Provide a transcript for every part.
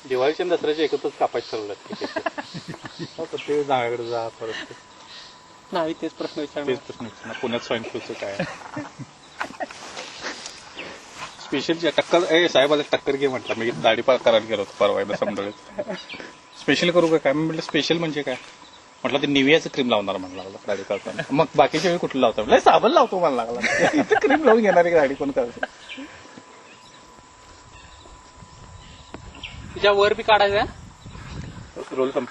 दिवाळीच्या आणि दसऱ्याच्या एकत्रच कापायचं ठरवलं ते जागाकडे जा परत नाही तेच प्रश्न विचारणार पुण्यात स्वाईन फ्लूचं काय स्पेशल टक्कर साहेबाला टक्कर घे म्हटलं मी दाढी करायला गेलो होतो परवा समडळीत स्पेशल करू काय मी म्हटलं स्पेशल म्हणजे काय म्हटलं ते निवियाचं क्रीम लावणार म्हणलं लागला दाढी करताना मग बाकीच्या वेळी कुठलं लावतो म्हणजे साबण लावतो मला लागला इथं क्रीम लावून घेणारी दाढी कोण करतो तिच्या वर बी काढायचं रोल संप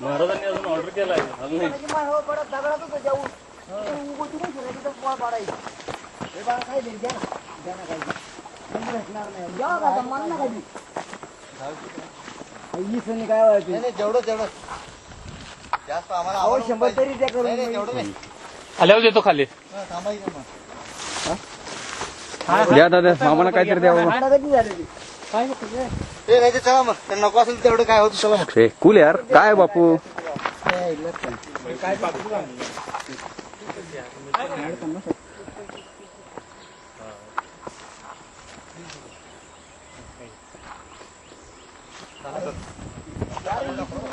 महाराजांनी अजून ऑर्डर केलाय जेवढं जास्त आम्हाला 100 तरी द्या करून आल्यावर देतो खाली द्या दादा मामाला काहीतरी द्यावं नाही चला मग तर नको असेल तेवढं काय होतं चला मग कूल यार काय बापू काय